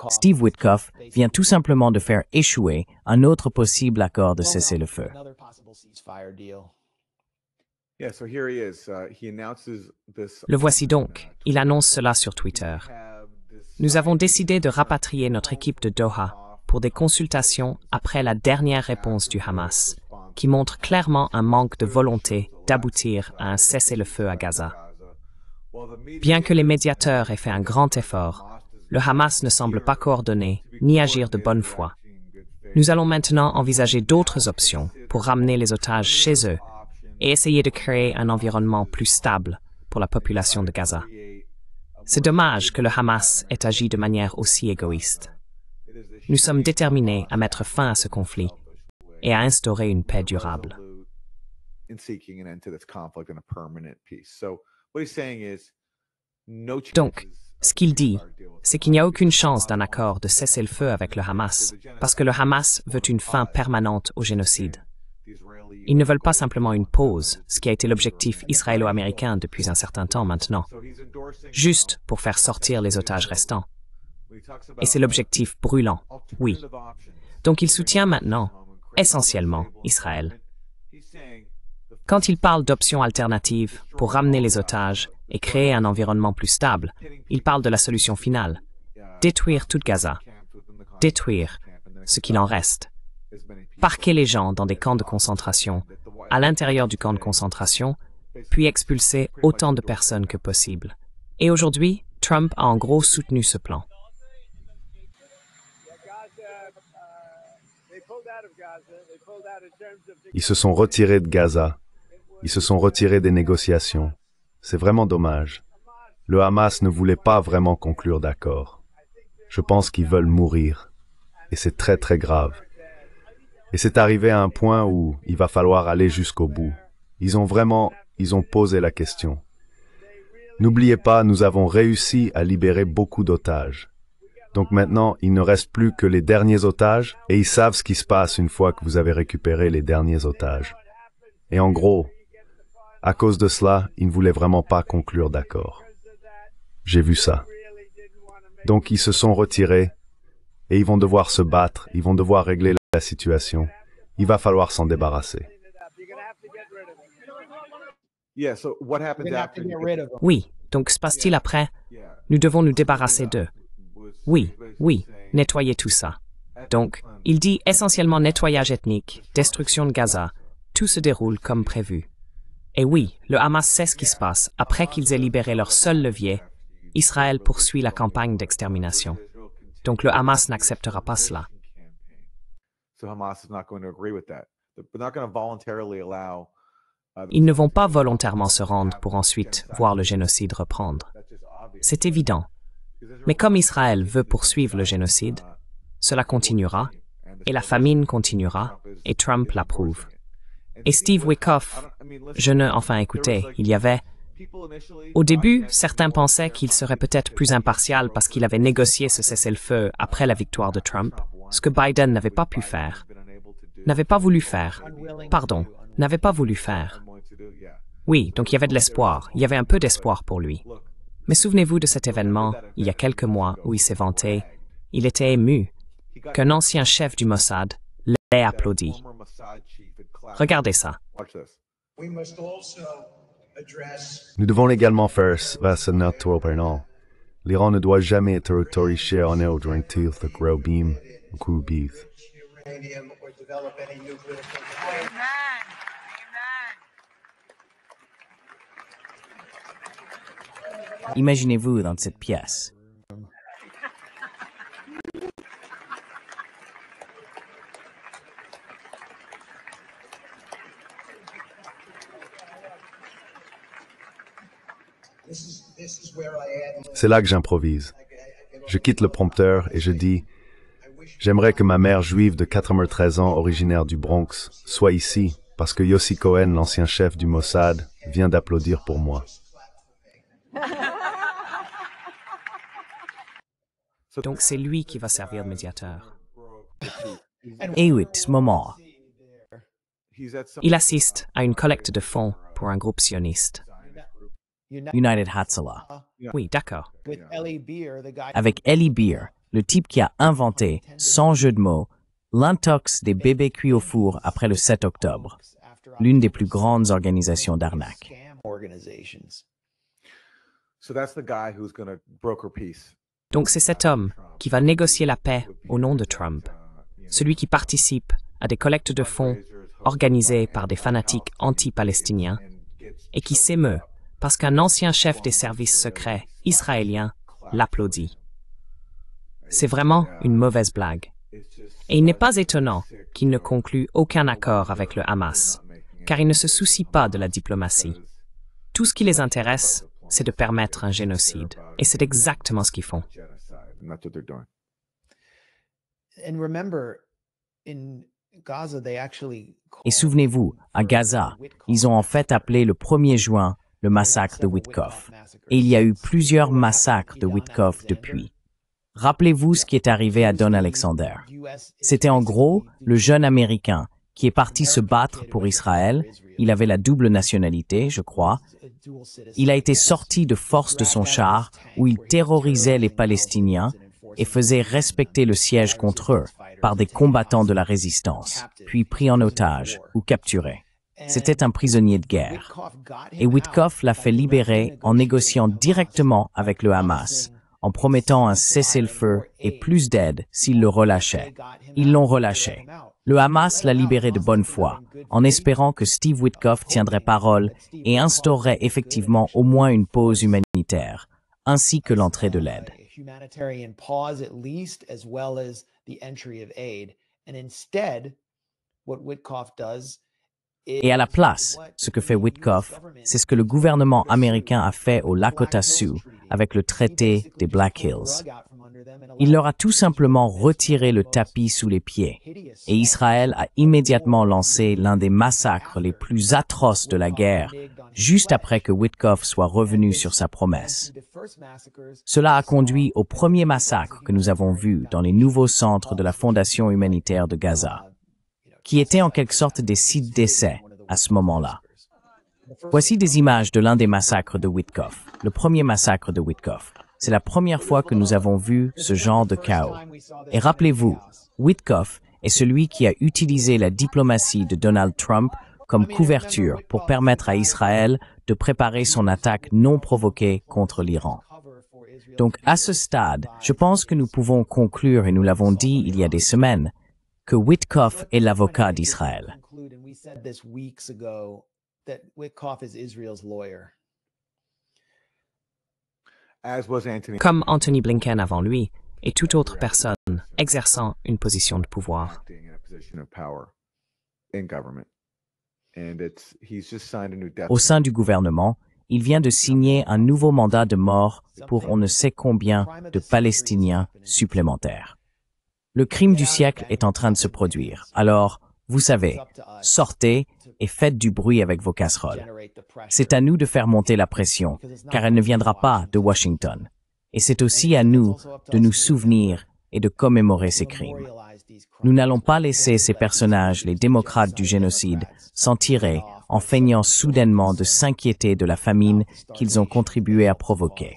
Steve Witkoff vient tout simplement de faire échouer un autre possible accord de cessez-le-feu. Le voici donc. Il annonce cela sur Twitter. Nous avons décidé de rapatrier notre équipe de Doha pour des consultations après la dernière réponse du Hamas, qui montre clairement un manque de volonté d'aboutir à un cessez-le-feu à Gaza. Bien que les médiateurs aient fait un grand effort, le Hamas ne semble pas coordonner ni agir de bonne foi. Nous allons maintenant envisager d'autres options pour ramener les otages chez eux et essayer de créer un environnement plus stable pour la population de Gaza. C'est dommage que le Hamas ait agi de manière aussi égoïste. Nous sommes déterminés à mettre fin à ce conflit et à instaurer une paix durable. Donc, ce qu'il dit, c'est qu'il n'y a aucune chance d'un accord de cessez-le-feu avec le Hamas, parce que le Hamas veut une fin permanente au génocide. Ils ne veulent pas simplement une pause, ce qui a été l'objectif israélo-américain depuis un certain temps maintenant, juste pour faire sortir les otages restants. Et c'est l'objectif brûlant, oui. Donc il soutient maintenant, essentiellement, Israël. Quand il parle d'options alternatives pour ramener les otages et créer un environnement plus stable, il parle de la solution finale, détruire toute Gaza, détruire ce qu'il en reste, parquer les gens dans des camps de concentration, à l'intérieur du camp de concentration, puis expulser autant de personnes que possible. Et aujourd'hui, Trump a en gros soutenu ce plan. Ils se sont retirés de Gaza. Ils se sont retirés des négociations. C'est vraiment dommage. Le Hamas ne voulait pas vraiment conclure d'accord. Je pense qu'ils veulent mourir. Et c'est très très grave. Et c'est arrivé à un point où il va falloir aller jusqu'au bout. Ils ont posé la question. N'oubliez pas, nous avons réussi à libérer beaucoup d'otages. Donc maintenant, il ne reste plus que les derniers otages et ils savent ce qui se passe une fois que vous avez récupéré les derniers otages. Et en gros, à cause de cela, ils ne voulaient vraiment pas conclure d'accord. J'ai vu ça. Donc ils se sont retirés et ils vont devoir se battre, ils vont devoir régler la situation. Il va falloir s'en débarrasser. Oui, donc se passe-t-il après? Nous devons nous débarrasser d'eux. Oui, nettoyer tout ça. Donc, il dit essentiellement nettoyage ethnique, destruction de Gaza, tout se déroule comme prévu. Et oui, le Hamas sait ce qui se passe. Après qu'ils aient libéré leur seul levier, Israël poursuit la campagne d'extermination. Donc le Hamas n'acceptera pas cela. Ils ne vont pas volontairement se rendre pour ensuite voir le génocide reprendre. C'est évident. Mais comme Israël veut poursuivre le génocide, cela continuera, et la famine continuera, et Trump l'approuve. Et Steve Witkoff, écoutez, il y avait... Au début, certains pensaient qu'il serait peut-être plus impartial parce qu'il avait négocié ce cessez-le-feu après la victoire de Trump, ce que Biden n'avait pas pu faire. N'avait pas voulu faire. Oui, donc il y avait de l'espoir, il y avait un peu d'espoir pour lui. Mais souvenez-vous de cet événement, il y a quelques mois, où il s'est vanté, il était ému, qu'un ancien chef du Mossad l'ait applaudi. Regardez ça. Nous devons également faire face à notre opponent. L'Iran ne doit jamais être autorisé en ordre de gros beam ou coup-bif. Imaginez-vous dans cette pièce. C'est là que j'improvise. Je quitte le prompteur et je dis « J'aimerais que ma mère juive de 93 ans, originaire du Bronx, soit ici, parce que Yossi Cohen, l'ancien chef du Mossad, vient d'applaudir pour moi. » Donc c'est lui qui va servir de médiateur. Et oui, ce moment. Il assiste à une collecte de fonds pour un groupe sioniste. United Hatzalah, Oui, d'accord. avec Ellie Beer, le type qui a inventé, sans jeu de mots, l'intox des bébés cuits au four après le 7 octobre, l'une des plus grandes organisations d'arnaque. Donc c'est cet homme qui va négocier la paix au nom de Trump, celui qui participe à des collectes de fonds organisées par des fanatiques anti-palestiniens et qui s'émeut parce qu'un ancien chef des services secrets israéliens l'applaudit. C'est vraiment une mauvaise blague. Et il n'est pas étonnant qu'il ne conclue aucun accord avec le Hamas, car il ne se soucie pas de la diplomatie. Tout ce qui les intéresse, c'est de permettre un génocide. Et c'est exactement ce qu'ils font. Et souvenez-vous, à Gaza, ils ont en fait appelé le 1er juin le massacre de Witkoff. Et il y a eu plusieurs massacres de Witkoff depuis. Rappelez-vous ce qui est arrivé à Don Alexander. C'était en gros le jeune Américain qui est parti se battre pour Israël. Il avait la double nationalité, je crois. Il a été sorti de force de son char où il terrorisait les Palestiniens et faisait respecter le siège contre eux par des combattants de la résistance, puis pris en otage ou capturé. C'était un prisonnier de guerre. Et Witkoff l'a fait libérer en négociant directement avec le Hamas, en promettant un cessez-le-feu et plus d'aide s'il le relâchait. Ils l'ont relâché. Le Hamas l'a libéré de bonne foi, en espérant que Steve Witkoff tiendrait parole et instaurerait effectivement au moins une pause humanitaire, ainsi que l'entrée de l'aide. Et à la place, ce que fait Witkoff, c'est ce que le gouvernement américain a fait au Lakota Sioux avec le traité des Black Hills. Il leur a tout simplement retiré le tapis sous les pieds, et Israël a immédiatement lancé l'un des massacres les plus atroces de la guerre, juste après que Witkoff soit revenu sur sa promesse. Cela a conduit au premier massacre que nous avons vu dans les nouveaux centres de la Fondation humanitaire de Gaza, qui étaient en quelque sorte des sites d'essai à ce moment-là. Voici des images de l'un des massacres de Witkoff, le premier massacre de Witkoff. C'est la première fois que nous avons vu ce genre de chaos. Et rappelez-vous, Witkoff est celui qui a utilisé la diplomatie de Donald Trump comme couverture pour permettre à Israël de préparer son attaque non provoquée contre l'Iran. Donc, à ce stade, je pense que nous pouvons conclure, et nous l'avons dit il y a des semaines, que Witkoff est l'avocat d'Israël. Comme Anthony Blinken avant lui et toute autre personne exerçant une position de pouvoir. Au sein du gouvernement, il vient de signer un nouveau mandat de mort pour on ne sait combien de Palestiniens supplémentaires. Le crime du siècle est en train de se produire. Alors, vous savez, sortez et faites du bruit avec vos casseroles. C'est à nous de faire monter la pression, car elle ne viendra pas de Washington. Et c'est aussi à nous de nous souvenir et de commémorer ces crimes. Nous n'allons pas laisser ces personnages, les démocrates du génocide, s'en tirer en feignant soudainement de s'inquiéter de la famine qu'ils ont contribué à provoquer.